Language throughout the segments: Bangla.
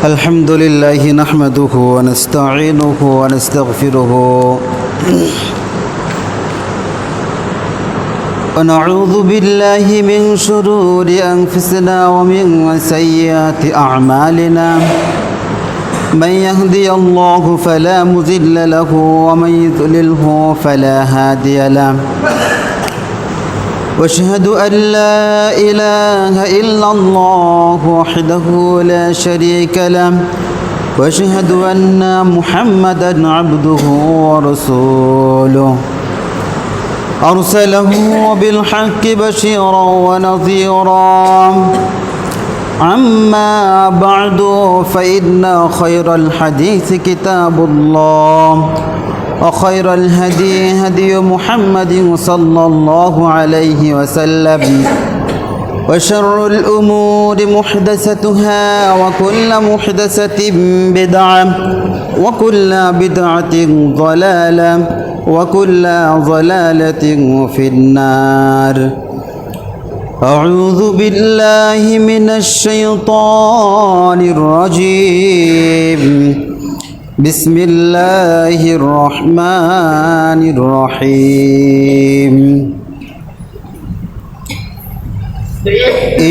الحمد لله نحمده ونستعينه ونستغفره ونعوذ بالله من شرور أنفسنا ومن سيئات أعمالنا من يهدي الله فلا مضل له ومن يضلله فلا هادي له واشهد أن لا إله إلا الله وحده لا شريك له واشهد أن محمدا عبده ورسوله أرسله بالحق بشيرا ونذيرا أما بعد فإن خير الحديث كتاب الله وخير الهدي هدي محمد صلى الله عليه وسلم وشر الأمور محدثتها وكل محدثة بدعة وكل بدعة ضلالة وكل ضلالة في النار أعوذ بالله من الشيطان الرجيم بسم الله الرحمن الرحيم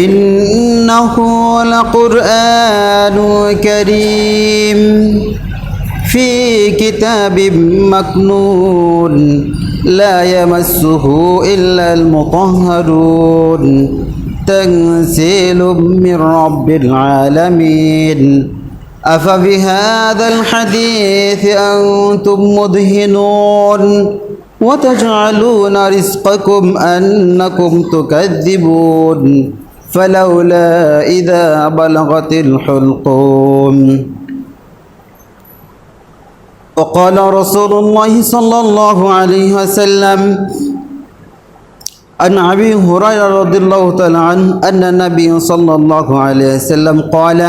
إنه لقرآن كريم في كتاب مكنون لا يمسه إلا المطهرون تنزيل من رب العالمين أفبهذا الحديث أنتم مدهنون وتجعلون رزقكم أنكم تكذبون فلولا إذا بلغت الحلقوم وقال رسول الله صلى الله عليه وسلم عن أبي هريرة رضي الله تعالى عنه أن النبي صلى الله عليه وسلم قال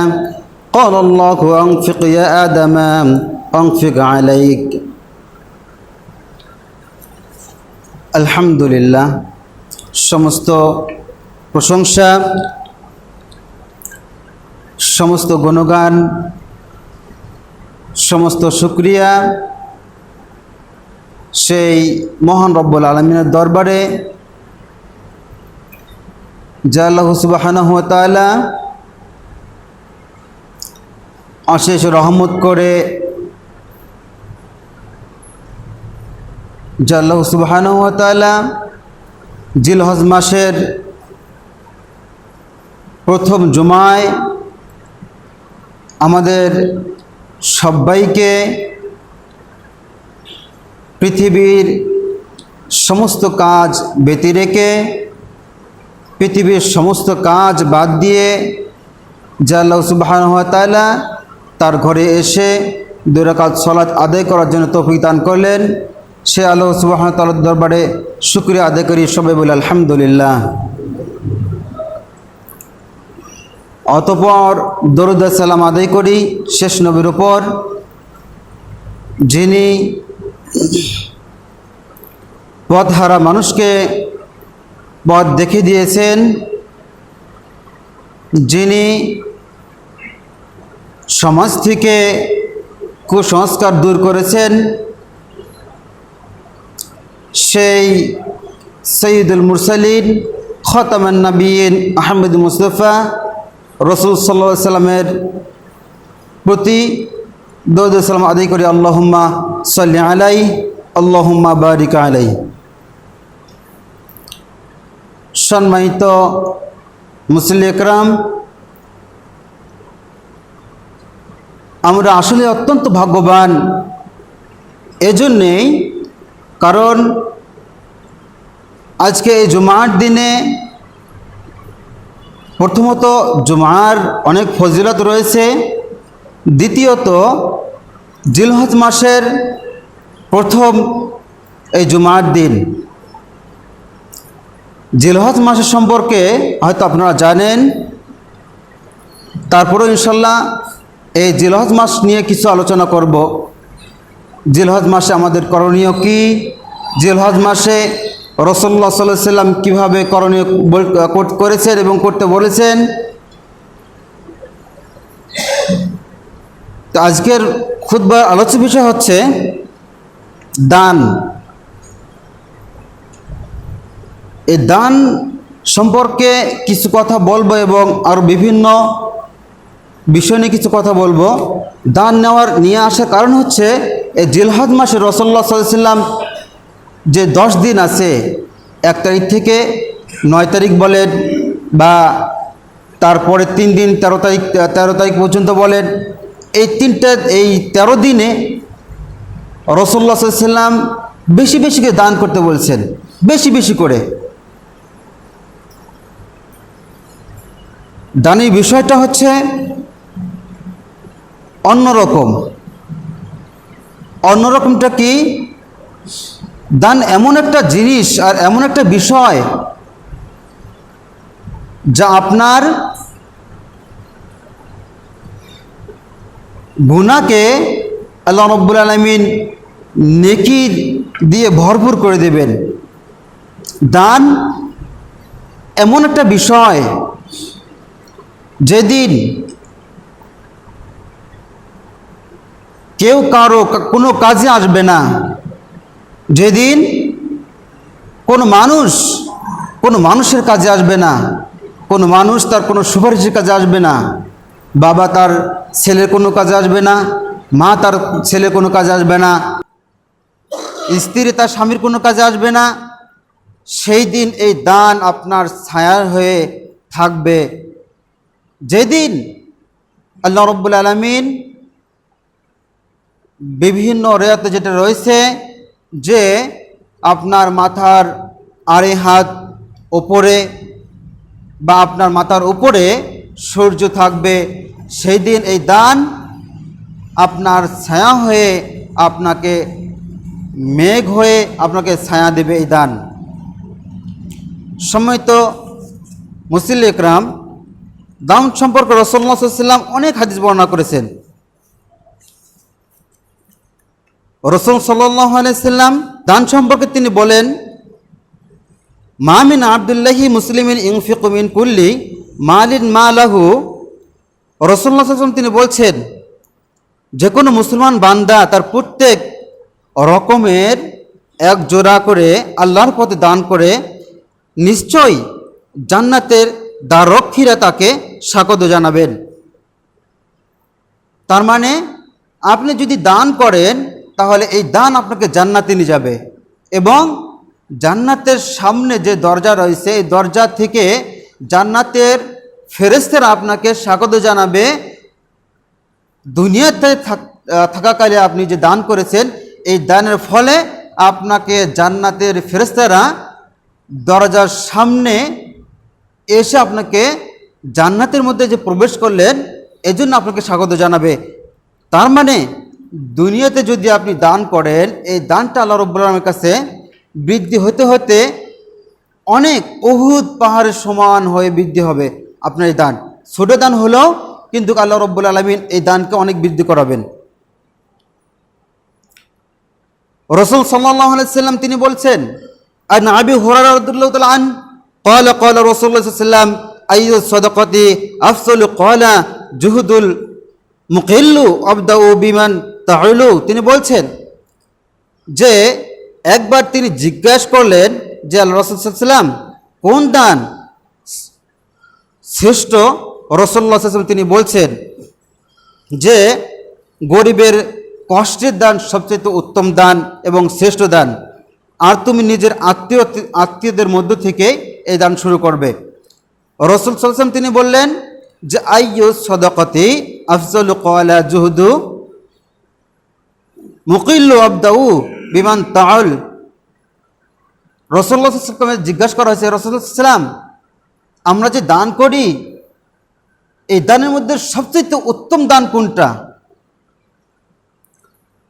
قال الله أنفق يا آدم أنفق عليك الحمد لله সমস্ত প্রশংসা সমস্ত গুণগান সমস্ত শুকরিয়া সেই মহান রব্বুল আলামিনের দরবারে যা আল্লাহ সুবহানাহু ওয়া তাআলা অশেষ রহমত করে যা আল্লাহ সুবহানাহু ওয়া তাআলা জিলহজ মাসের প্রথম জুমায় আমাদের সবাইকে পৃথিবীর সমস্ত কাজ ব্যতি রেখে পৃথিবীর সমস্ত কাজ বাদ দিয়ে যা আল্লাহ সুবহানাহু ওয়া তাআলা তার ঘরে এসে 2 রাকাত সালাত আদায় করার জন্য তৌফিক দান করলেন সে আল্লাহ সুবহানাহু ওয়া তাআলার দরবারে শুকরিয়া আদায় করি সবাই বলে আলহামদুলিল্লাহ। অতঃপর দরুদ ও সালাম আদায় করি শেষ নবীর উপর যিনি পথহারা মানুষকে পথ দেখিয়ে দিয়েছেন, যিনি সমাজ থেকে কুসংস্কার দূর করেছেন, সেই সৈয়দুল মুরসালিন খতামান নবীন আহমদ মুস্তাফা রাসূল সাল্লাল্লাহু আলাইহি সাল্লামের প্রতি দরুদ ও সালাম আদায় করি আল্লাহুম্মা সাল্লি আলাইহি আল্লাহুম্মা বারিক আলাইহি। সম্মানিত মুসল্লি একরাম, আমরা আসলে অত্যন্ত ভাগ্যবান এজন্যেই কারণ আজকে এই জুমার দিনে প্রথমত জুমার অনেক ফজিলত রয়েছে, দ্বিতীয়ত জিলহজ মাসের প্রথম এই জুমার দিন। জিলহজ মাসের সম্পর্কে হয়তো আপনারা জানেন, তারপরেও ইনশাল্লাহ এই জিলহজ মাস নিয়ে কিছু আলোচনা করব। জিলহজ মাসে আমাদের করণীয় কি, জিলহজ মাসে রাসূলুল্লাহ সাল্লাল্লাহু আলাইহি ওয়াসাল্লাম কীভাবে করণীয় করেছেন এবং করতে বলেছেন, তো আজকের খুতবার আলোচ্য বিষয় হচ্ছে দান। এই দান সম্পর্কে কিছু কথা বলবো এবং আরও বিভিন্ন বিষয় নিয়ে কিছু কথা বলবো। দান নিয়ে আসার কারণ হচ্ছে এই জিলহজ মাসে রাসূলুল্লাহ সাল্লাল্লাহু আলাইহি ওয়াসাল্লাম যে 10 দিন আছে, 1 তারিখ থেকে 9 তারিখ বলেন বা তারপরে 3 দিন 13 তারিখ পর্যন্ত বলেন, এই 13 দিনে রাসূলুল্লাহ সাল্লাল্লাহু আলাইহি ওয়াসাল্লাম বেশি বেশি করে দান করতে বলছেন, বেশি বেশি করে। দানের বিষয়টা হচ্ছে অন্যরকমটা কি? দান এমন একটা জিনিস আর এমন একটা বিষয় যা আপনার গুনাহকে আল্লাহ রাব্বুল আলামিন নেকি দিয়ে ভরপুর করে দেবেন। দান এমন একটা বিষয় যেদিন কেউ কারো কোনো কাজে আসবে না, যেদিন কোনো মানুষের কাজে আসবে না, কোনো মানুষ তার কোনো সুপারিশের কাজে আসবে না, বাবা তার ছেলের কোনো কাজে আসবে না, মা তার ছেলের কোনো কাজে আসবে না, স্ত্রী তার স্বামীর কোনো কাজে আসবে না। সেই দিন এই দান আপনার ছায়া হয়ে থাকবে। যেদিন আল্লাহ রাব্বুল আলামিন বিভিন্ন রেয়াতে যেটা রয়েছে যে আপনার মাথার আড়ে হাত ওপরে বা আপনার মাথার উপরে সূর্য থাকবে, সেই দিন এই দান আপনার ছায়া হয়ে আপনাকে মেঘ হয়ে আপনাকে ছায়া দেবে এই দান। সম্মানিত মুসল্লি ইকরাম, দান সম্পর্কে রাসূলুল্লাহ সাল্লাল্লাহু আলাইহি ওয়াসাল্লাম অনেক হাদিস বর্ণনা করেছেন। রাসূল সাল্লাল্লাহু আলাইহি ওয়াসাল্লাম দান সম্পর্কে তিনি বলেন, মা মিন আবদুল্লাহি মুসলিমিন ইনফিকু মিন কুল্লি মালিন মা লাহু। রাসূলুল্লাহ সাল্লাল্লাহু আলাইহি ওয়াসাল্লাম তিনি বলছেন, যে কোনো মুসলমান বান্দা তার প্রত্যেক রকমের 1 জোড়া করে আল্লাহর পথে দান করে, নিশ্চয়ই জান্নাতের দ্বাররক্ষীরা তাকে স্বাগত জানাবেন। তার মানে আপনি যদি দান করেন তাহলে এই দান আপনাকে জান্নাতে নিয়ে যাবে এবং জান্নাতের সামনে যে দরজা রয়েছে এই দরজা থেকে জান্নাতের ফেরেশতারা আপনাকে স্বাগত জানাবে। দুনিয়াতে থাকাকালে আপনি যে দান করেছেন এই দানের ফলে আপনাকে জান্নাতের ফেরেশতারা দরজার সামনে এসে আপনাকে জান্নাতের মধ্যে যে প্রবেশ করলেন এজন্য আপনাকে স্বাগত জানাবে। তার মানে দুনিয়াতে যদি আপনি দান করেন এই দানটা আল্লাহ রাব্বুল আলামিনের কাছে বৃদ্ধি হতে হতে অনেক উহুদ পাহাড়ের সমান হয়ে বৃদ্ধি হবে আপনার এই দান। ছোট দান হলেও কিন্তু আল্লাহ রাব্বুল আলামিন এই দানকে অনেক বৃদ্ধি করাবেন। রাসূল সাল্লাল্লাহু আলাইহি ওয়াসাল্লাম তিনি বলছেন, আন আবি হুরায়রা রাদিয়াল্লাহু তাআলা আন ক্বালা ক্বালা রাসূলুল্লাহ সাল্লাল্লাহু আলাইহি ওয়াসাল্লাম আইয়ু সাদাকাতি আফসালু ক্বালা জুহুদুল মুকিল্লু আবদাউ বিমান তাউলু। তিনি বলছেন যে একবার তিনি জিজ্ঞাসা করলেন যে আল্লাহ রাসূল সাল্লাল্লাহু আলাইহি ওয়াসাল্লাম কোন দান শ্রেষ্ঠ? রাসূলুল্লাহ সাল্লাল্লাহু আলাইহি ওয়াসাল্লাম তিনি বলছেন যে গরিবের কষ্টের দান সবচেয়ে উত্তম দান এবং শ্রেষ্ঠ দান, আর তুমি নিজের আত্মীয়দের মধ্য থেকে এই দান শুরু করবে। রাসূল সাল্লাল্লাহু আলাইহি ওয়াসাল্লাম তিনি বললেন যে আইয়ু সাদাকাতি আফজালু ক্বালা জুহুদু মুকিল্লু আবদাউ বিমান তাউল। রাসূলুল্লাহ সাল্লাল্লাহু আলাইহি ওয়াসাল্লাম জিজ্ঞাসা করা হয়েছে, রাসূলুল্লাহ সাল্লাল্লাহু আলাইহি ওয়াসাল্লাম আমরা যে দান করি এই দানের মধ্যে সবচেয়ে উত্তম দান কোনটা?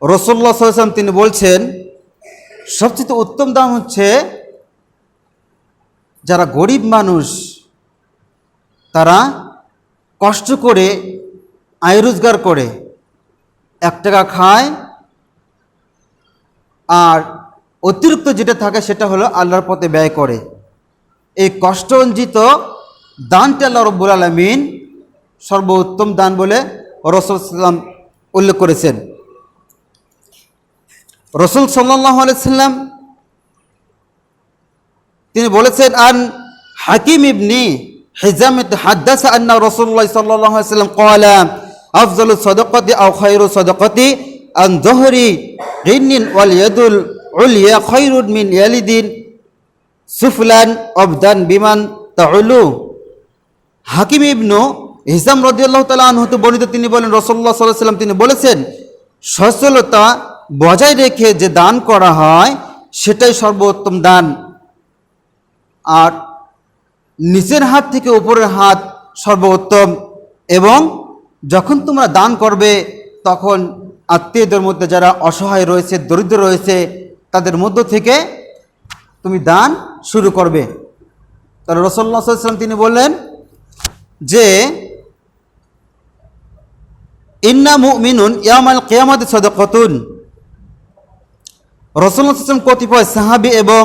রাসূলুল্লাহ সাল্লাল্লাহু আলাইহি ওয়াসাল্লাম তিনি বলছেন সবচেয়ে উত্তম দান হচ্ছে যারা গরিব মানুষ তারা কষ্ট করে আয় রোজগার করে 1 টাকা খায় আর অতিরিক্ত যেটা থাকে সেটা হলো আল্লাহর পথে ব্যয় করে। এই কষ্টঞ্জিত দানটা আল্লাহ রাব্বুল আলামিন সর্বোত্তম দান বলে রাসূল সাল্লাল্লাহু আলাইহি ওয়াসাল্লাম উল্লেখ করেছেন। রাসূল সাল্লাল্লাহু আলাইহি সাল্লাম তিনি বলেছেন, আন হাকিম ইবনে হিজাম হাদাসা আন্না রাসূলুল্লাহ সাল্লাল্লাহু আলাইহি সাল্লাম ক্বালা আফযালু সাদাকাতি আও খায়রু সাদাকাতি আন যুহরি গিন্নিন ওয়াল ইয়াদুল উলিয়া খায়রুন মিন ইয়ালিদিন সুফলান আবদান বিমান তাউলু। হাকিম ইবনু হিজাম রাদিয়াল্লাহু তাআলা আনহু হতে বর্ণিত, তিনি বলেন রাসূলুল্লাহ সাল্লাল্লাহু আলাইহি সাল্লাম তিনি বলেছেন, সচ্ছলতা বজায় রেখে যে দান করা হয় সেটাই সর্বোত্তম দান। আর নিচের হাত থেকে উপরের হাত সর্বোত্তম। এবং যখন তোমরা দান করবে তখন আত্মীয়দের মধ্যে যারা অসহায় রয়েছে, দরিদ্র রয়েছে, তাদের মধ্য থেকে তুমি দান শুরু করবে। তাহলে রাসূলুল্লাহ সাল্লাল্লাহু আলাইহি ওয়াসাল্লাম তিনি বললেন যে ইন্না মুমিনুন ইয়াউমাল কিয়ামাতি সাদাকাতুন। রাসূলুল্লাহ সাল্লাল্লাহু আলাইহি ওয়াসাল্লাম কতিপয় সাহাবী এবং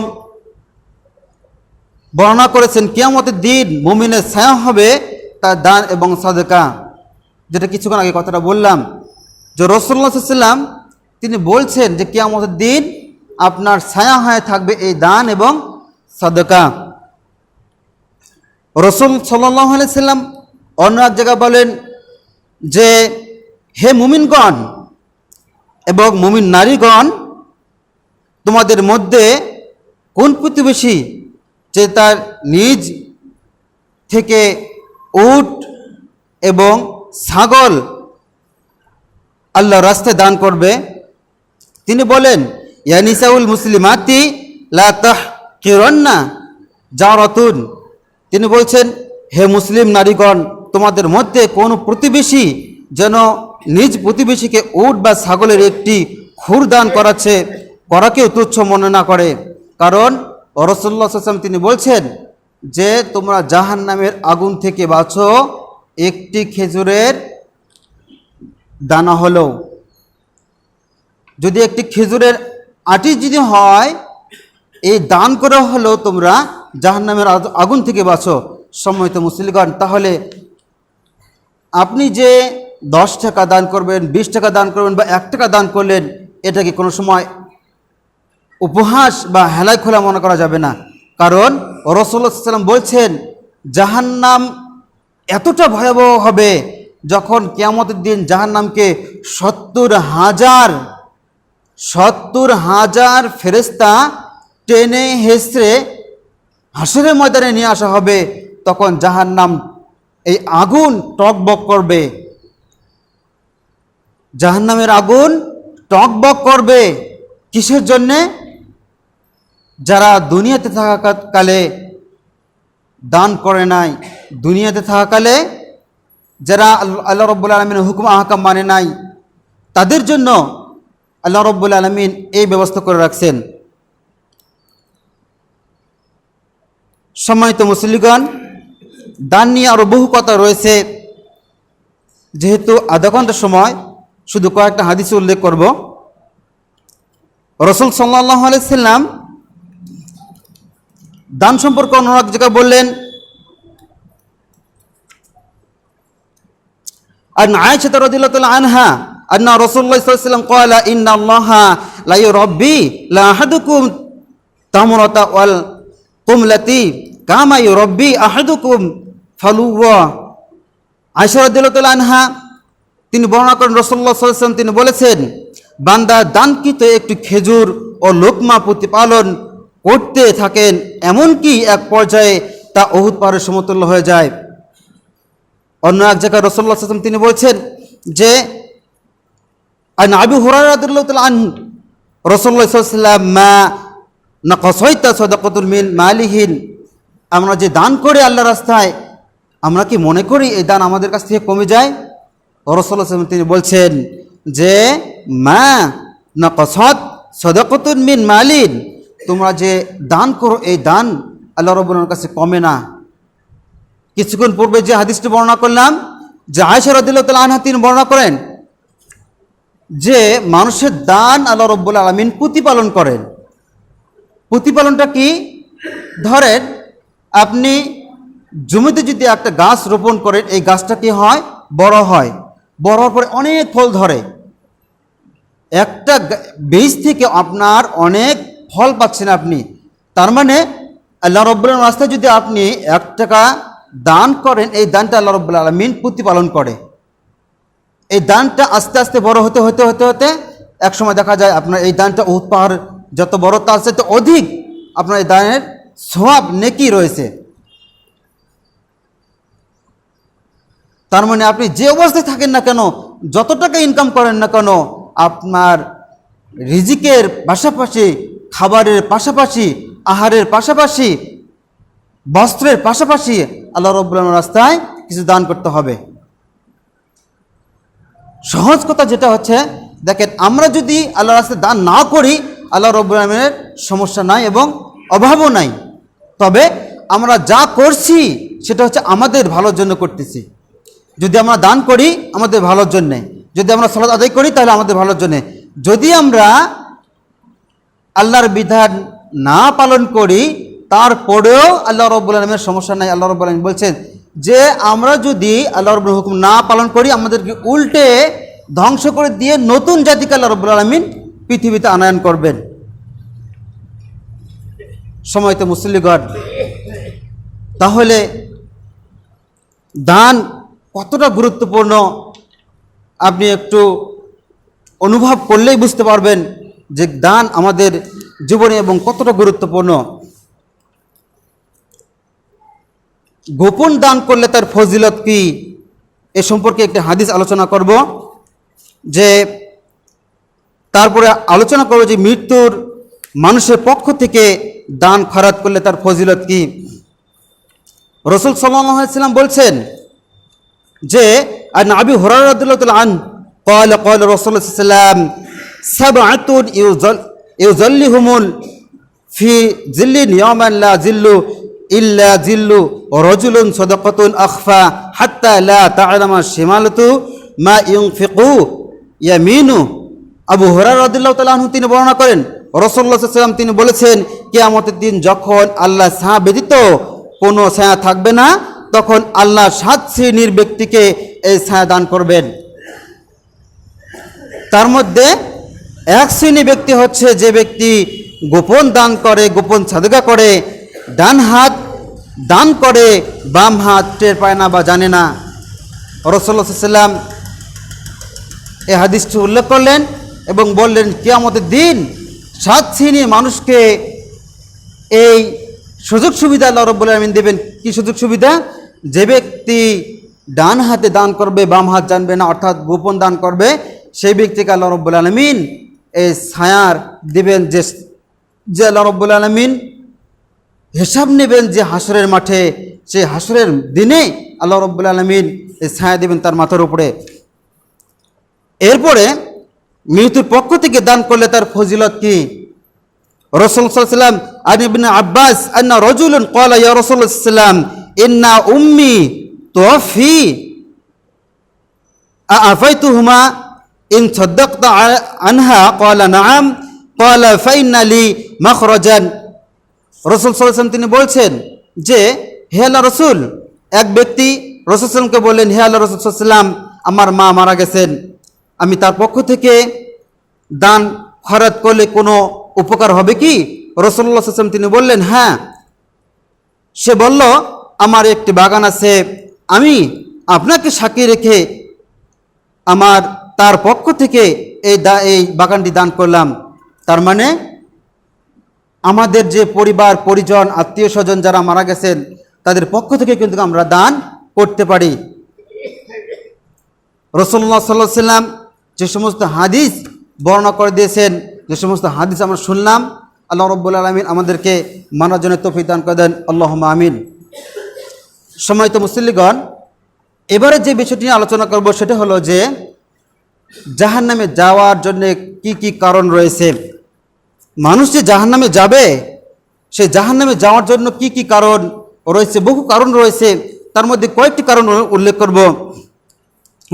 বর্ণনা করেছেন কিয়ামতের দিন মুমিনের ছায়া হবে তার দান এবং সাদাকা। যেটা কিছুক্ষণ আগে কথাটা বললাম যে রাসূলুল্লাহ সাল্লাল্লাহু আলাইহি ওয়াসাল্লাম তিনি বলছেন যে কিয়ামতের দিন আপনার ছায়া হয়ে থাকবে এই দান এবং সাদাকা। রাসূল সাল্লাল্লাহু আলাইহি ওয়াসাল্লাম অন্য এক জায়গায় বলেন যে হে মুমিনগণ এবং মুমিন নারীগণ, তোমাদের মধ্যে কোন প্রতিবেশী যে তার নিজ থেকে উট এবং ছাগল আল্লাহর রাস্তায় দান করবে? তিনি বলেন ইয়া নিসাউল মুসলিমাতি লা তাহকিরান্না জারাতুন। তিনি বলছেন হে মুসলিম নারীগণ, তোমাদের মধ্যে কোন প্রতিবেশী যেন নিজ প্রতিবেশীকে উট বা ছাগলের একটি খুর দান করাকেও তুচ্ছ মনে না করে। কারণ রাসূলুল্লাহ সাল্লাল্লাহু আলাইহি ওয়াসাল্লাম তিনি বলছেন যে তোমরা জাহান্নামের আগুন থেকে বাঁচো একটি খেজুরের দানা হলেও। যদি একটি খেজুরের আটি যদি হয়, এই দান করে হলেও তোমরা জাহান্নামের আগুন থেকে বাঁচো। সম্মানিত মুসলিমগণ, তাহলে আপনি যে 10 টাকা দান করবেন, 20 টাকা দান করবেন বা 1 টাকা দান করলেন, এটাকে কোনো সময় উপহাস বা হেলাই খোলা মনে করা যাবে না। কারণ রাসূলুল্লাহ সাল্লাল্লাহু আলাইহি ওয়াসাল্লাম বলছেন জাহান্নাম এতটা ভয়াবহ হবে যখন কিয়ামতের দিন জাহান্নামকে 70,000 ফেরেশতা টেনে হেঁচড়ে হাসরের ময়দানে নিয়ে আসা হবে। তখন জাহান্নাম এই আগুন টকবক করবে, জাহান্নামের আগুন টকবক করবে। কিসের জন্যে? যারা দুনিয়াতে থাকাকালে দান করে নাই, দুনিয়াতে থাকাকালে যারা আল্লাহ রাব্বুল আলামিনের হুকুম আহকাম মানে নাই, তাদের জন্য আল্লাহ রাব্বুল আলামিন এই ব্যবস্থা করে রাখছেন। সম্মানিত মুসলিমগণ, দান নিয়ে আরও বহু কথা রয়েছে। যেহেতু আধা ঘন্টার সময়, শুধু কয়েকটা হাদিস উল্লেখ করব। রাসূল সাল্লাল্লাহু আলাইহি সাল্লাম দান সম্পর্কে অন্য এক জায়গায় বললেন, আন আয়েশা রাদিয়াল্লাহু তাআলা আনহা আন্না রাসূলুল্লাহ সাল্লাল্লাহু আলাইহি ওয়াসাল্লাম ক্বালা ইন্নাল্লাহা লা ইউরাব্বি লা আহাদুকুম তামরাতা ওয়াল কুমলাতি কামা ইউরাব্বি আহাদুকুম ফালুওয়া। আয়েশা রাদিয়াল্লাহু তাআলা আনহা তিনি বর্ণনা করেন রাসূলুল্লাহ সাল্লাল্লাহু আলাইহি ওয়াসাল্লাম তিনি বলেছেন, বান্দা দানকৃত একটি খেজুর ও লোকমা প্রতিপালন করতে থাকেন, এমনকি এক পর্যায়ে তা উহুদ পাহাড়ের সমতুল্য হয়ে যায়। অন্য এক জায়গায় রাসূলুল্লাহ সাল্লাল্লাহু আলাইহি ওয়াসাল্লাম তিনি বলছেন যে আন আবু হুরায়রা রাদিয়াল্লাহু তাআলা আনহু রাসূলুল্লাহ সাল্লাল্লাহু আলাইহি ওয়াসাল্লাম মা নাকাসাইতা সাদাকাতুল মিন মালিহিন। আমরা যে দান করি আল্লাহর রাস্তায়, আমরা কি মনে করি এই দান আমাদের কাছ থেকে কমে যায়? রাসূলুল্লাহ সাল্লাল্লাহু আলাইহি ওয়াসাল্লাম তিনি বলছেন যে মা নাকাসাত সাদাকাতুন মিন মালিন, তোমরা যে দান করো এই দান আল্লাহ রাব্বুল আলামিনের কাছে কমে না। কিছুক্ষণ পূর্বে যে হাদিসটি বর্ণনা করলাম, যে আয়েশা রাদিয়াল্লাহু তাআলা আনহা তিনি বর্ণনা করেন যে মানুষের দান আল্লাহ রাব্বুল আলামিন প্রতিপালন করেন। প্রতিপালনটা কি? ধরেন আপনি জমিতে যদি একটা গাছ রোপণ করেন, এই গাছটা কি হয়? বড় হয়, বড় হওয়ার পরে অনেক ফল ধরে। একটা বীজ থেকে আপনার অনেক ফল পাচ্ছেন আপনি। তার মানে আল্লাহ রাব্বুল আলামিনের রাস্তায় যদি আপনি 1 টাকা দান করেন, এই দানটা আল্লাহ রাব্বুল আলামিন প্রতিপালন করে। এই দানটা আস্তে আস্তে বড় হতে হতে হতে হতে এক সময় দেখা যায় আপনার এই দানটা উহুদ পাহাড় যত বড় তার চাইতে অধিক আপনার এই দানের সওয়াব নেকি রয়েছে। তার মানে আপনি যে অবস্থায় থাকেন না কেন, যত টাকা ইনকাম করেন না কেন, আপনার রিজিকের পাশাপাশি, খাবারের পাশাপাশি, আহারের পাশাপাশি, বস্ত্রের পাশাপাশি আল্লাহ রাব্বুল আলামিনের রাস্তায় কিছু দান করতে হবে। সহজ কথা যেটা হচ্ছে, দেখেন আমরা যদি আল্লাহর রাস্তায় দান না করি, আল্লাহ রাব্বুল আলামিনের সমস্যা নাই এবং অভাবও নাই। তবে আমরা যা করছি সেটা হচ্ছে আমাদের ভালোর জন্য করতেছি। যদি আমরা দান করি আমাদের ভালোর জন্যে, যদি আমরা সালাত আদায় করি তাহলে আমাদের ভালোর জন্যে। যদি আমরা আল্লাহর বিধান না পালন করি তারপরেও আল্লাহ রাব্বুল আলামিনের সমস্যা নাই। আল্লাহ রাব্বুল আলামিন বলছেন যে আমরা যদি আল্লাহ রাব্বুল হুকুম না পালন করি, আমাদেরকে উল্টে ধ্বংস করে দিয়ে নতুন জাতিকে আল্লাহ রাব্বুল আলামিন পৃথিবীতে আনয়ন করবেন। সময়ত মুসল্লিগণ, তাহলে দান কতটা গুরুত্বপূর্ণ আপনি একটু অনুভব করলেই বুঝতে পারবেন যে দান আমাদের জীবনে এবং কতটা গুরুত্বপূর্ণ। গোপন দান করলে তার ফজিলত কি, এ সম্পর্কে একটি হাদিস আলোচনা করব। যে তারপরে আলোচনা করব যে মৃত্যুর মানুষের পক্ষ থেকে দান খয়রাত করলে তার ফজিলত কি। রাসূল সাল্লাল্লাহু আলাইহি ওয়াসাল্লাম বলছেন যে আন আবি হুরায়রা রাদিয়াল্লাহু তাআলা আন قال قال رسول الله صلى الله عليه وسلم سبعة يظلهم في ظل يوما لا ظل إلا ظل رجل صدقة أخفى حتى لا تعلم شمالة ما ينفق يمينه। আবু হুরায়রা রাদিয়াল্লাহু তাআলা আনহু তিনি বর্ণনা করেন রাসূলুল্লাহ সাল্লাল্লাহু আলাইহি ওয়াসাল্লাম তিনি বলেছেন, কিয়ামতের দিন যখন আল্লাহ ছায়া ব্যতীত কোনো ছায়া থাকবে না, তখন আল্লাহ 7 শ্রেণীর ব্যক্তিকে এই ছায়া দান করবেন। তার মধ্যে 1 শ্রেণী ব্যক্তি হচ্ছে যে ব্যক্তি গোপন দান করে, গোপন সাদকা করে, ডান হাত দান করে, বাম হাত টের পায় না বা জানে না। রাসূলুল্লাহ সাল্লাল্লাহু আলাইহি ওয়াসাল্লাম এই হাদিসটি উল্লেখ করলেন এবং বললেন কিয়ামতের দিন 7 শ্রেণীর মানুষকে এই সুযোগ সুবিধা আল্লাহ রাব্বুল আলামিন দেবেন। কি সুযোগ সুবিধা? যে ব্যক্তি ডান হাতে দান করবে, বাম হাত জানবে না, অর্থাৎ গোপন দান করবে, সেই ব্যক্তিকে আল্লাহ রাব্বুল আলামিন এই ছায়ার দিবেন। যে আল্লাহ রাব্বুল আলামিন হিসাব নেবেন যে হাসরের মাঠে, সেই হাসরের দিনে আল্লাহ রাব্বুল আলামিন এই ছায়া দেবেন তার মাথার উপরে। এরপরে মৃত্যুর পক্ষ থেকে দান করলে তার ফজিলত কি। রাসূল সাল্লাল্লাহু আলাইহি ওয়াসাল্লাম আন ইবনে আব্বাস আন্না রাজুলান ক্বালা ইয়া রাসূলুল্লাহ সাল্লাল্লাহু আলাইহি ওয়াসাল্লাম ইন্না উম্মি তুওয়াফি আফাইতুহুমা ইন সাদ্দাকতা আনহা ক্বালা নাআম ক্বালা ফাইন্না লি মাখরাজান। রাসূল সাল্লাল্লাহু আলাইহি ওয়াসাল্লাম তিনি বলছেন যে হে আল্লাহর রাসূল, এক ব্যক্তি রাসূল সাল্লাল্লাহু আলাইহি ওয়াসাল্লামকে বললেন, হে আল্লাহর রাসূল সাল্লাল্লাহু আলাইহি ওয়াসাল্লাম, আমার মা মারা গেছেন, আমি তার পক্ষ থেকে দান খয়রাত করলে কোনো উপকার হবে কি? রাসূলুল্লাহ সাল্লাল্লাহু আলাইহি ওয়াসাল্লাম তিনি বললেন, হ্যাঁ। সে বলল, আমার একটি বাগান আছে, আমি আপনাকে সাক্ষী রেখে আমার তার পক্ষ থেকে এই বাগানটি দান করলাম। তার মানে আমাদের যে পরিবার পরিজন আত্মীয় স্বজন যারা মারা গেছেন তাদের পক্ষ থেকে কিন্তু আমরা দান করতে পারি। রাসূলুল্লাহ সাল্লাল্লাহু আলাইহি ওয়াসাল্লাম যে সমস্ত হাদিস বর্ণনা করে দিয়েছেন, যে সমস্ত হাদিস আমরা শুনলাম, আল্লাহ রাব্বুল আলামিন আমাদেরকে মানার জন্য তৌফিক দান করে দেন, আল্লাহুম্মা আমিন। সম্মানিত মুসল্লিগণ, এবারে যে বিষয়টি নিয়ে আলোচনা করব সেটা হলো যে জাহান্নামে যাওয়ার জন্য কি কি কারণ রয়েছে। মানুষ যে জাহান্নামে যাবে, সেই জাহান্নামে যাওয়ার জন্য কি কি কারণ রয়েছে, বহু কারণ রয়েছে। তার মধ্যে কয়েকটি কারণ উল্লেখ করব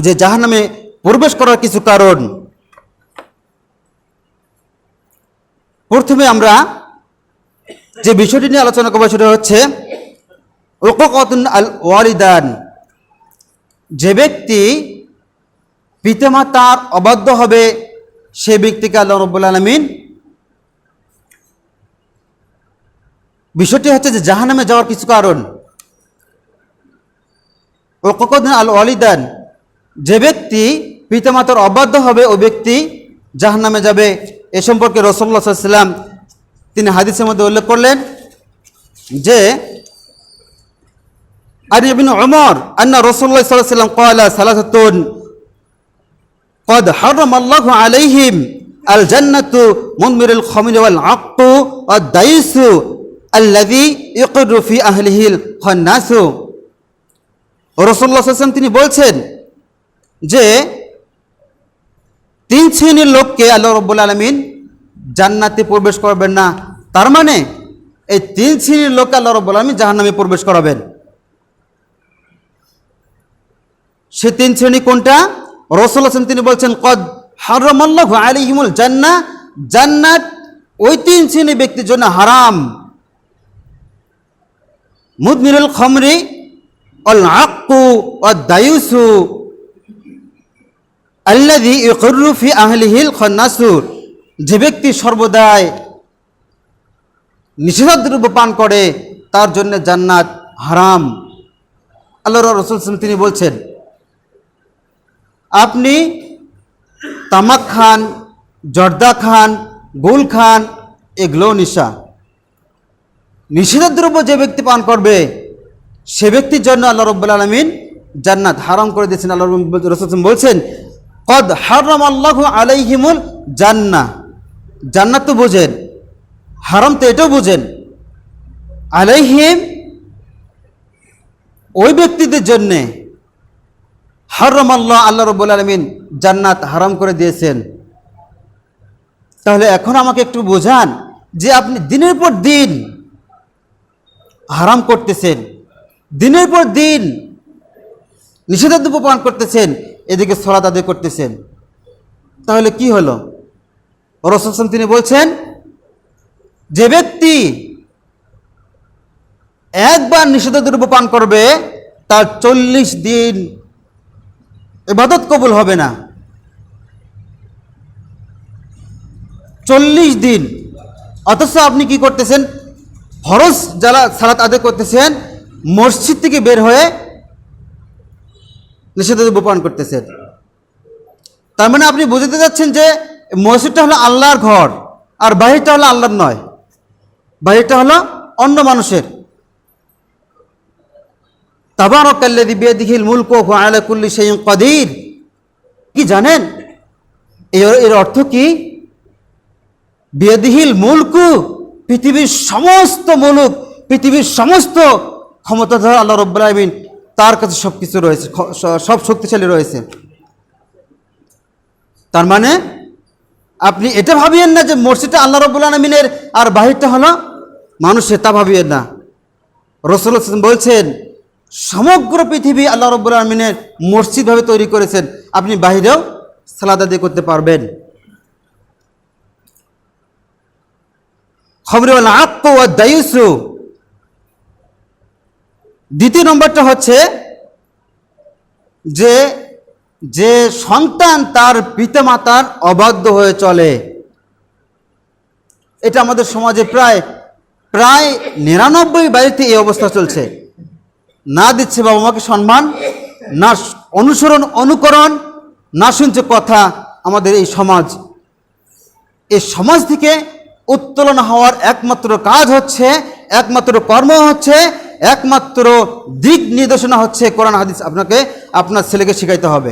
যে জাহান্নামে প্রবেশ করার কিছু কারণ। প্রথমে আমরা যে বিষয়টি নিয়ে আলোচনা করব সেটা হচ্ছে উকুকুন আল ওয়ালিদান। যে ব্যক্তি পিতামাতার অবাধ্য হবে সেই ব্যক্তিকে আল্লাহ রাব্বুল আলামিন, বিষয়টি হচ্ছে যে জাহান্নামে যাওয়ার কিছু কারণ। ওয়াকাদিন আল ওয়ালিদান, যে ব্যক্তি পিতামাতার অবাধ্য হবে ওই ব্যক্তি জাহান্নামে যাবে। এ সম্পর্কে রাসূলুল্লাহ সাল্লাল্লাহু আলাইহি ওয়াসাল্লাম তিনি হাদিসের মধ্যে উল্লেখ করলেন যে আন ইবনে উমর আন্না রাসূলুল্লাহ সাল্লাল্লাহু আলাইহি ওয়াসাল্লাম ক্বালা সালাসাতুন قد حرم الله عليهم الجنة مدمر الخمر والعق والديس الذي يقر في أهله الخناس। রাসূলুল্লাহ সাল্লাল্লাহু আলাইহি ওয়াসাল্লাম তিনি বলছেন যে 3 শ্রেণীর লোককে আল্লাহ রাব্বুল আলামিন জান্নাতে প্রবেশ করবেন না। তার মানে এই 3 শ্রেণীর লোককে আল্লাহ রাব্বুল আলামিন জাহান্নামে প্রবেশ করাবেন। সে 3 শ্রেণী কোনটা? রাসূলুল্লাহ তিনি বলছেন কদ হারামাল্লাহু আলাইহিমুল জান্নাহ, জান্নাত ওই 3 শ্রেণী ব্যক্তির জন্য হারাম। মুদমিরুল খামরি ওয়াল আক্কু ওয়াদ দায়ুসু আল্লাযী ইউকিরু ফি আহলিহিল খান্নাসু, যে ব্যক্তি সর্বদাই নিষিদ্ধ দ্রব্য পান করে তার জন্য জান্নাত হারাম। আল্লাহর রাসূল তিনি বলছেন আপনি তামাক খান, জর্দা খান, গুল খান, এগুলো নিষিদ্ধ দ্রব্য যে ব্যক্তি পান করবে সে ব্যক্তির জন্য আল্লাহ রাব্বুল আলামিন জান্নাত হারাম করে দিয়েছেন। আল্লাহ রাসূল বলছেন কদ হারামাল্লাহু আলাইহিমুল জান্নাহ, জান্নাত তো বোঝেন, হারাম তো এটাও বোঝেন। আলাইহিম ওই ব্যক্তিদের জন্যে, হারামাল্লাহ আল্লাহ রাব্বুল আলামিন জান্নাত হারাম করে দিয়েছেন। তাহলে এখন আমাকে একটু বোঝান যে আপনি দিনের পর দিন হারাম করতেছেন, দিনের পর দিন নিষেধাজ্ঞা পালন করতেছেন, এদিকে সালাত আদায় করতেছেন, তাহলে কি হলো? রাসূল তিনি বলছেন যে ব্যক্তি একবার নিষেধাজ্ঞা পান করবে তার 40 দিন ইবাদত কবুল হবে না। 40 দিন। অথচ আপনি কি করতেছেন? ফরজ যারা সালাত আদায় করতেছেন মসজিদ থেকে বের হয়ে নিষেধাজ্ঞা পালন করতেছেন। তার মানে আপনি বুঝতে যাচ্ছেন যে মসজিদটা হলো আল্লাহর ঘর আর বাহিরটা হলো আল্লাহর নয়, বাহিরটা হলো অন্য মানুষের। তাবারাকাল্লাযী বিয়াদিহিল মুলকু ওয়া হুয়া আলা কুল্লি শাইইন কাদির। কি জানেন এর অর্থ কি? বিয়াদিহিল মুলকু, পৃথিবীর সমস্ত মুলুক, পৃথিবীর সমস্ত ক্ষমতাধর আল্লাহ রাব্বুল আলামিন, তার কাছে সব কিছু রয়েছে, সব শক্তিশালী রয়েছে। তার মানে আপনি এটা ভাবিয়েন না যে মসজিদটা আল্লাহ রাব্বুল আলামিনের আর বাহিরটা হলো মানুষের, তা ভাবিয়েন না। রাসূলুল্লাহ বলছেন সমগ্র পৃথিবী আল্লাহ রাব্বুল আলামিনের মসজিদ ভাবে তৈরি করেছেন, আপনি বাহিরেও সালাত আদায় করতে পারবেন। খামর ওয়াল আক্ক ওয়াদ দায়ুসু। দ্বিতীয় নম্বরটা হচ্ছে যে যে সন্তান তার পিতামাতার অবাধ্য হয়ে চলে। এটা আমাদের সমাজে প্রায় 99 বাড়িতে এই অবস্থা চলছে। না দিচ্ছে বাবা মাকে সম্মান, না অনুসরণ অনুকরণ, না শুনছে কথা। আমাদের এই সমাজ থেকে উত্তোলন হওয়ার একমাত্র কাজ হচ্ছে, একমাত্র কর্ম হচ্ছে, একমাত্র দিক নির্দেশনা হচ্ছে কোরআন হাদিস। আপনাকে আপনার ছেলেকে শেখাইতে হবে।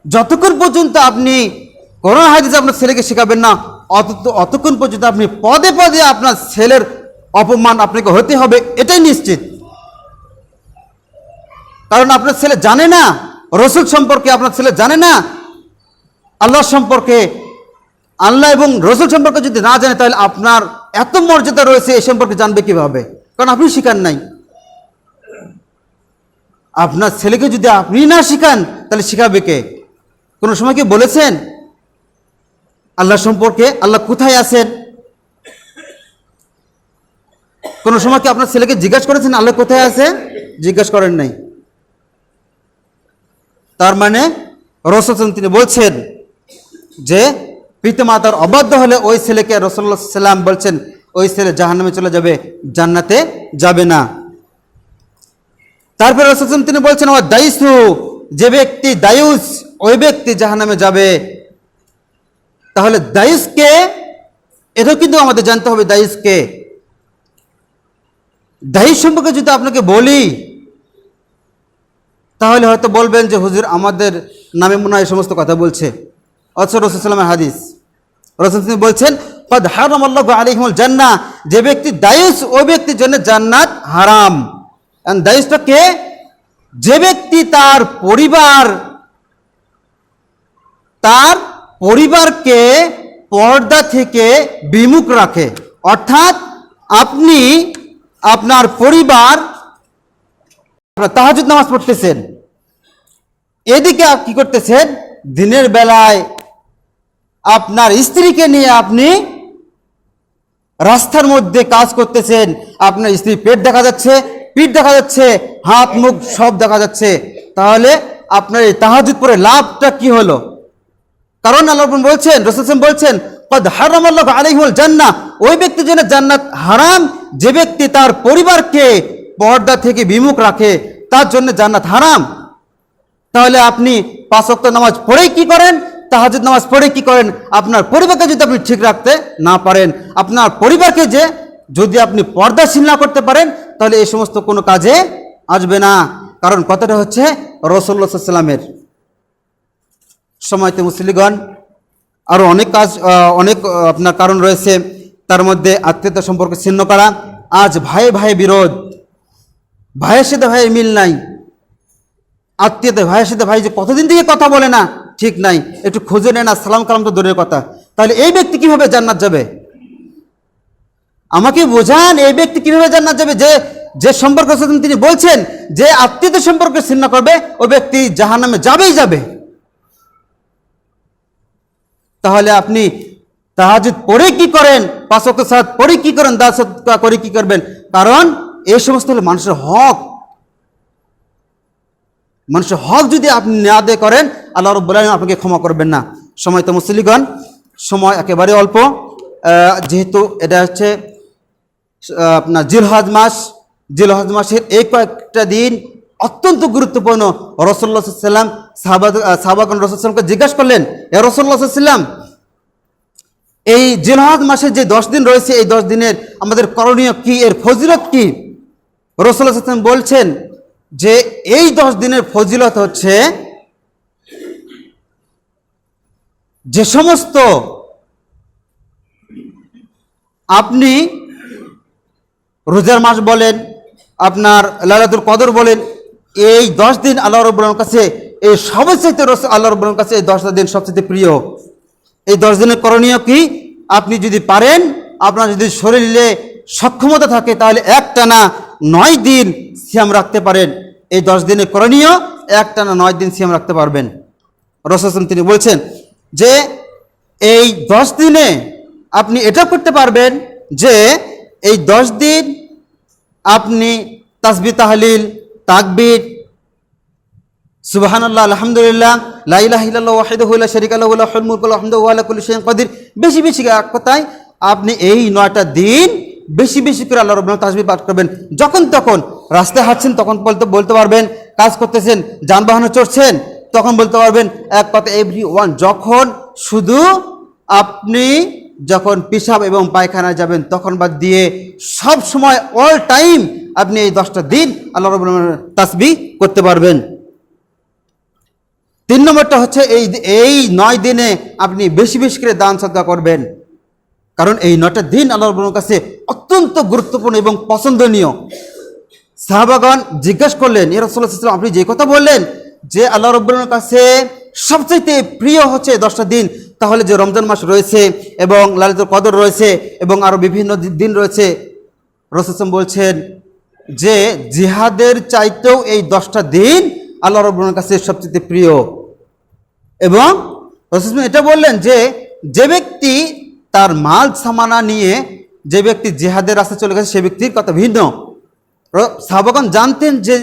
যতক্ষণ পর্যন্ত আপনি কোরআন হাদিস আপনার ছেলেকে শেখাবেন না, অতক্ষণ পর্যন্ত আপনি পদে পদে আপনার ছেলের অপমান আপনাকে হতে হবে, এটাই নিশ্চিত। কারণ আপনার ছেলে জানে না রাসূল সম্পর্কে, আপনার ছেলে জানে না আল্লাহ সম্পর্কে। আল্লাহ এবং রাসূল সম্পর্কে যদি না জানে তাহলে আপনার এত মর্যাদা রয়েছে এ সম্পর্কে জানবে কিভাবে? কারণ আপনি শিখান নাই। আপনার ছেলেকে যদি আপনি না শিখান তাহলে শিখাবে কে? কোনো সময় কি বলেছেন আল্লাহ সম্পর্কে আল্লাহ কোথায় আছেন? কোনো সময় কি আপনার ছেলেকে জিজ্ঞাসা করেছেন আল্লাহ কোথায় আছে? জিজ্ঞাসা করেন নাই। তার মানে রাসূল তিনি বলছেন যে পিতামাতার অবাধ্য হলে ওই ছেলেকে রাসূলুল্লাহ সাল্লাল্লাহু আলাইহি ওয়াসাল্লাম বলছেন ওই ছেলে জাহান্নামে চলে যাবে, জান্নাতে যাবে না। তারপরে রাসূল তিনি বলছেন ও দাইসু, যে ব্যক্তি দায়ুস ওই ব্যক্তি জাহান্নামে যাবে। তাহলে দায়ুসকে, এটাও কিন্তু আমাদের জানতে হবে দায়ুসকে। দায়ুস সম্পর্কে যদি আপনাকে বলি তাহলে হয়তো বলবেন যে হুজুর আমাদের নামে মনে হয় এই সমস্ত কথা বলছে। অথচ রাসূল সাল্লাল্লাহু আলাইহি ওয়াসাল্লামের হাদিস, রাসূল তিনি বলছেন ক্বাদ হারামাল্লাহু আলাইহিমুল জান্নাহ, যে ব্যক্তি দায়ুস ওই ব্যক্তির জন্য জান্নাত হারাম। এন্ড দায়ুসটা কে? যে ব্যক্তি তার পরিবারকে পর্দা থেকে বিমুখ রাখে। অর্থাৎ আপনি আপনার পরিবার, তাহাজ্জুদ নামাজ পড়তেছেন, এদিকে আপনি কি করতেছেন, দিনের বেলায় আপনার স্ত্রীকে নিয়ে আপনি রাস্তার মধ্যে কাজ করতেছেন, আপনার স্ত্রী পেট দেখা যাচ্ছে, পিঠ দেখা যাচ্ছে, হাত মুখ সব দেখা যাচ্ছে। তাহলে আপনার এই তাহাজ্জুদ পড়ে লাভটা কি হলো? কারণ আল্লাহ বলছেন, রাসূল বলছেন ক্বাদ হারামাল্লাহু আলাইহিল জান্নাহ, ওই ব্যক্তির জন্য জান্নাত হারাম যে ব্যক্তি তার পরিবারকে পর্দা থেকে বিমুখ রাখে, তার জন্য জান্নাত হারাম। তাহলে আপনি 5 ওয়াক্ত নামাজ পড়েই কি করেন, তাহাজ্জুদ নামাজ পড়ে কি করেন? আপনার পরিবারকে যদি আপনি ঠিক রাখতে না পারেন, আপনার পরিবারকে যদি আপনি পর্দাশীল না করতে পারেন, তাহলে এই সমস্ত কোনো কাজে আসবে না। কারণ কথাটা হচ্ছে রাসূলুল্লাহ সাল্লাল্লাহু আলাইহি ওয়াসাল্লামের। সময়তে মুসলিগণ, আরও অনেক আপনার কারণ রয়েছে, তার মধ্যে আত্মীয়তা সম্পর্ক ছিন্ন করা। আজ ভাই ভাই বিরোধ, ভাইয়ের সাথে ভাইয়ের মিল নাই, আত্মীয়তা ভাইয়ের সাথে ভাই যে কতদিন থেকে কথা বলে না, ঠিক নাই, একটু খুঁজে নেয় না, সালাম কালাম তো দূরের কথা। তাহলে এই ব্যক্তি কিভাবে জান্নাত যাবে? আমাকে বোঝান, এই ব্যক্তি কিভাবে জান্নাত যাবে? যে সম্পর্ক তিনি বলছেন যে আত্মীয়তা সম্পর্ক ছিন্ন করবে, ওই ব্যক্তি জাহান্নামে যাবেই যাবে। তাহলে আপনি তাহাজ্জুদ পড়ে কি করেন, 5 ওয়াক্ত সালাত পড়ে কি করেন, দান সদকা করে কি করবেন? কারণ এই সমস্ত হলো মানুষের হক। মানুষের হক যদি আপনি না আদায় করেন, আল্লাহ রাব্বুল আলামিন আপনাকে ক্ষমা করবেন না। সময় তো মুসলিগণ, সময় একেবারে অল্প। যেহেতু এটা হচ্ছে আপনার জিলহজ মাস, জিলহজ মাসের এই কয়েকটা দিন অত্যন্ত গুরুত্বপূর্ণ। রাসূলুল্লাহ সাল্লাল্লাহু আলাইহি ওয়াসাল্লাম সাহাবাগণ রাসূল সাল্লাল্লাহু জিজ্ঞাসা করলেন, ইয়া রাসূলুল্লাহ সাল্লাল্লাহু আলাইহি ওয়াসাল্লাম, এই জিলহজ মাসের যে 10 দিন রয়েছে, এই 10 দিনের আমাদের করণীয় কি, এর ফজিলত কি? রাসূলুল্লাহ সাল্লাল্লাহু আলাইহি ওয়াসাল্লাম বলছেন যে এই 10 দিনের ফজিলত হচ্ছে যে সমস্ত আপনি রোজার মাস বলেন, আপনার লাইলাতুল কদর বলেন, এই 10 দিন আল্লাহ রাব্বুল আলামিনের কাছে এই সবচেয়ে আল্লাহ রাব্বুল আলামিনের কাছে এই 10টা দিন সবচেয়ে প্রিয়। এই 10 দিনের করণীয় কি? আপনি যদি পারেন, আপনার যদি শরীরে সক্ষমতা থাকে, তাহলে একটানা 9 দিন সিয়াম রাখতে পারেন। এই 10 দিনের করণীয় একটানা 9 দিন সিয়াম রাখতে পারবেন। রাসূল তিনি বলছেন যে এই 10 দিনে আপনি এটা করতে পারবেন যে এই 10 দিন আপনি তাসবিহ, তাহলিল, তাকবীর, সুবহানাল্লাহ, আলহামদুলিল্লাহ, লা ইলাহা ইল্লাল্লাহু ওয়াহদাহু লা শারীকা লাহু লাহুল মুলকু ওয়া লাহুল হামদু ওয়া লা কুল্লি শাইইন কাদির, বেশি বেশি এক কথায় আপনি এই 9টা দিন বেশি বেশি করে আল্লাহ রাব্বুল আলামিন তাসবিহ পাঠ করবেন। যখন তখন রাস্তায় হাঁটছেন তখন বলতে পারবেন, কাজ করতেছেন, যানবাহনে চড়ছেন তখন বলতে পারবেন। এক কথা এভরিওয়ান, যখন শুধু আপনি যখন পেশাব এবং পায়খানায় যাবেন তখন বাদ দিয়ে সব সময় অল টাইম আপনি এই 10টা দিন আল্লাহ রাব্বুল আলামিনের তাসবিহ করতে পারবেন। 3 নম্বরটা হচ্ছে এই 9 দিনে আপনি বেশি বেশি করে দান সদকা করবেন। কারণ এই 9টা দিন আল্লাহ রাব্বুল আলামিনের কাছে অত্যন্ত গুরুত্বপূর্ণ এবং পছন্দনীয়। সাহাবাগণ জিজ্ঞাসা করলেন, ইয়া রাসূলুল্লাহ সাল্লাল্লাহু আলাইহি ওয়াসাল্লাম, আপনি যে কথা বললেন যে আল্লাহ রাব্বুল আলামিনের কাছে সবচেয়ে প্রিয় হচ্ছে 10টা দিন, তাহলে যে রমজান মাস রয়েছে এবং লাইলাতুল কদর রয়েছে এবং আরও বিভিন্ন দিন রয়েছে, রাসূল বলছেন যে জিহাদের চাইতেও এই 10টা দিন আল্লাহ রাব্বুল আলামিনের কাছে সবচেয়ে প্রিয়। এবং রাসূল এটা বললেন যে যে ব্যক্তি তার মাল সামানা নিয়ে যে ব্যক্তি জিহাদের রাস্তায় চলে গেছে সে ব্যক্তির কথা ভিন্ন। সাহাবাগণ জানতেন যে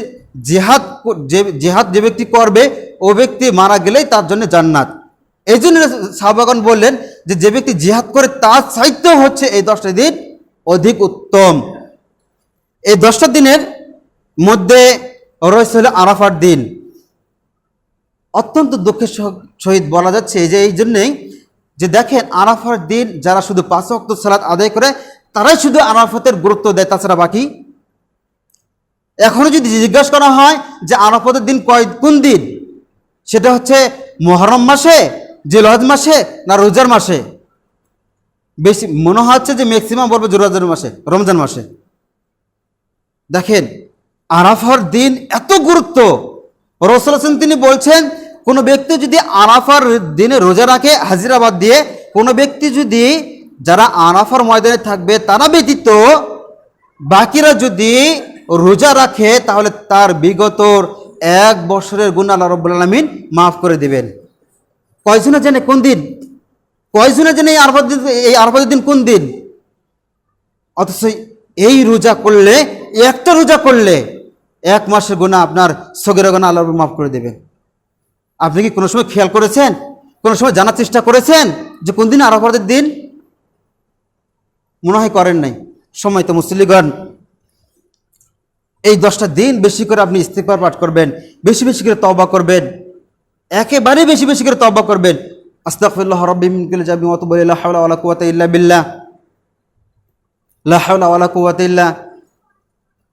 জিহাদ যে ব্যক্তি করবে ও ব্যক্তি মারা গেলেই তার জন্য জান্নাত। এই জন্য সাহাবাগণ বললেন যে যে ব্যক্তি জিহাদ করে তার চাইতেও হচ্ছে এই 10টা দিন অধিক উত্তম। এই 10টা দিনের মধ্যে রয়েছে হলো আরাফার দিন। অত্যন্ত দুঃখের সহিত বলা যাচ্ছে যে এই জন্যেই যে দেখেন আরাফার দিন যারা শুধু 5 ওয়াক্ত সালাত আদায় করে তারাই শুধু আরাফাতের গুরুত্ব দেয়, তাছাড়া বাকি এখনো যদি জিজ্ঞাসা করা হয় যে আরাফাতের দিন কোন দিন, সেটা হচ্ছে মুহররম মাসে, জিলহজ মাসে না রোজার মাসে, বেশি মনে হচ্ছে যে ম্যাক্সিমাম বলবো রোজার মাসে, রমজান মাসে। দেখেন আরাফার দিন এত গুরুত্ব, রাসূল তিনি বলছেন কোনো ব্যক্তি যদি আরাফার দিনে রোজা রাখে হাজিরাবাদ দিয়ে, কোনো ব্যক্তি যদি যারা আরাফার ময়দানে থাকবে তারা ব্যতীত বাকিরা যদি রোজা রাখে তাহলে তার বিগত 1 বছরের গুনাহ আল্লাহ রাব্বুল আলামিন মাফ করে দিবেন। কয়জনে জানে কোন দিন? কয়জনে জানে এই আরাফার দিন কোন দিন? অথচ এই রোজা করলে, একটা রোজা করলে 1 মাসের গুনাহ আপনার সগীরা গুনাহ আল্লাহ মাফ করে দেবেন। আপনি কি কোনো সময় খেয়াল করেছেন, কোনো সময় জানার চেষ্টা করেছেন যে কোন দিন আরাফাতের দিন? মনে হয় করেন নাই। সময় তো মুসল্লিগণ, এই 10টা দিন বেশি করে আপনি ইস্তিগফার পাঠ করবেন, বেশি বেশি করে তওবা করবেন, একেবারে বেশি বেশি করে তওবা করবেন। আস্তাগফিরুল্লাহ রাব্বি মিন কুল্লি যামবি ওয়া আতুবু ইলাইহি, লা হাওলা ওয়ালা কুওয়াতা ইল্লা বিল্লাহ, লা হাওলা ওয়ালা কুওয়াতা ইল্লা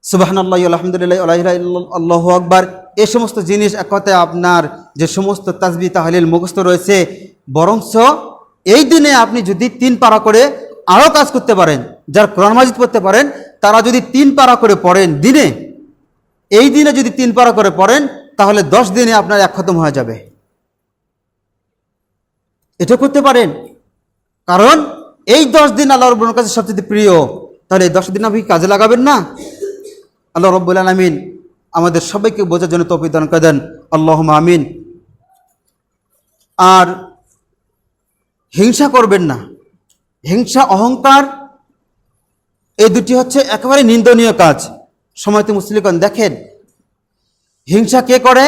সুবহানাল্লাহি আলহামদুলিল্লাহি ওয়া লা ইলাহা ইল্লাল্লাহু আল্লাহু আকবার। এই সমস্ত জিনিস এক কথায় আপনার যে সমস্ত তাসবিহ তাহলিল মুখস্থ রয়েছে, বরঞ্চ এই দিনে আপনি যদি 3 পারা করে আরও কাজ করতে পারেন, যারা কোরআন মাজিদ পড়তে পারেন তারা যদি 3 পারা করে পড়েন দিনে, এই দিনে যদি 3 পারা করে পড়েন তাহলে 10 দিনে আপনার 1 খতম হয়ে যাবে। এটা করতে পারেন, কারণ এই 10 দিন আল্লাহ রাব্বুল কাছে সবচেয়ে প্রিয়। তাহলে এই 10 দিন আপনি কাজে লাগাবেন না? আল্লাহ রাব্বুল আলামিন আমাদের সবাইকে বোঝার জন্য তৌফিক দান করে দেন, আল্লাহুম্মা আমিন। আর হিংসা করবেন না। হিংসা, অহংকার, এই দুটি হচ্ছে একেবারে নিন্দনীয় কাজ। সময়ত মুসলিমগণ দেখেন হিংসা কে করে?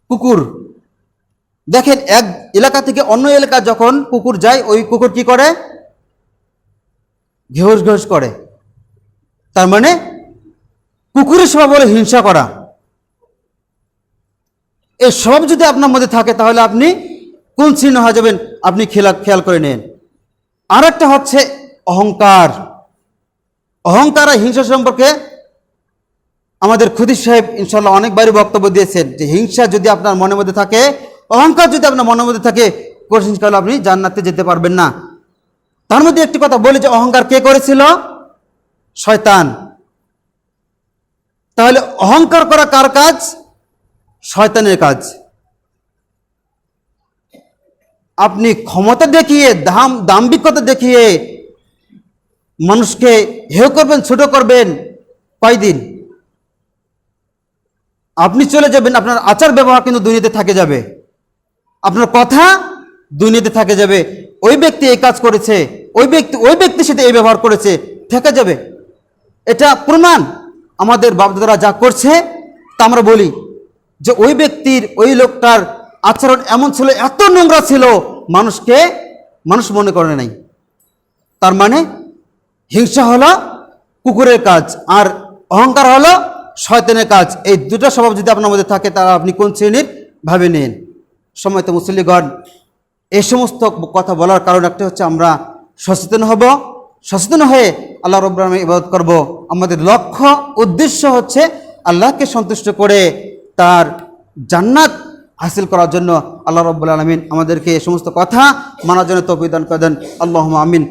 কুকুর। দেখেন এক এলাকা থেকে অন্য এলাকা যখন কুকুর যায়, ওই কুকুর কি করে? ঘেউস ঘেউস করে। তার মানে কুকুরের স্বভাব হলো হিংসা করা। এই স্বভাব যদি আপনার মধ্যে থাকে তাহলে আপনি কোন শ্রেণী হয়ে যাবেন আপনি খেয়াল করে নেন। আর একটা হচ্ছে অহংকার। অহংকার আর হিংসা সম্পর্কে আমাদের খুদী সাহেব ইনশাআল্লাহ অনেকবারই বক্তব্য দিয়েছেন যে হিংসা যদি আপনার মনের মধ্যে থাকে, অহংকার যদি আপনার মনের মধ্যে থাকে, কোনদিন কাল আপনি জান্নাতে যেতে পারবেন না। তার মধ্যে একটি কথা বলি যে অহংকার কে করেছিল? শয়তান। তাহলে অহংকার করা কার কাজ? শয়তানের কাজ। আপনি ক্ষমতা দেখিয়ে, দাম্ভিকতা দেখিয়ে মানুষকে হেয় করবেন, ছোট করবেন, কয়দিন? আপনি চলে যাবেন, আপনার আচার ব্যবহার কিন্তু দুনিয়াতে থাকে যাবে, আপনার কথা দুনিয়াতে থাকে যাবে। ওই ব্যক্তি এই কাজ করেছে, ওই ব্যক্তির সাথে এই ব্যবহার করেছে, থেকে যাবে। এটা প্রমাণ। আমাদের বাপদাদারা যা করছে তা আমরা বলি যে ওই ব্যক্তির, ওই লোকটার আচরণ এমন ছিল, এত নোংরা ছিল, মানুষ মনে করে নাই। তার মানে হিংসা হলো কুকুরের কাজ আর অহংকার হলো শয়তানের কাজ। এই দুটো স্বভাব যদি আপনার মধ্যে থাকে তাহলে আপনি কোন শ্রেণীর ভাবে নেন। সময়ত মুসল্লিগণ, এই সমস্ত কথা বলার কারণ একটা হচ্ছে আমরা সচেতন হব, সচেতন হয়ে আল্লাহ রাব্বুল আলামিনের ইবাদত করব। আমাদের লক্ষ্য উদ্দেশ্য হচ্ছে আল্লাহকে সন্তুষ্ট করে তার জান্নাত হাসিল করার জন্য। আল্লাহ রাব্বুল আলামিন আমাদেরকে এই সমস্ত কথা মানার জন্য তৌফিক দান করে দেন, আল্লাহুম্মা আমিন।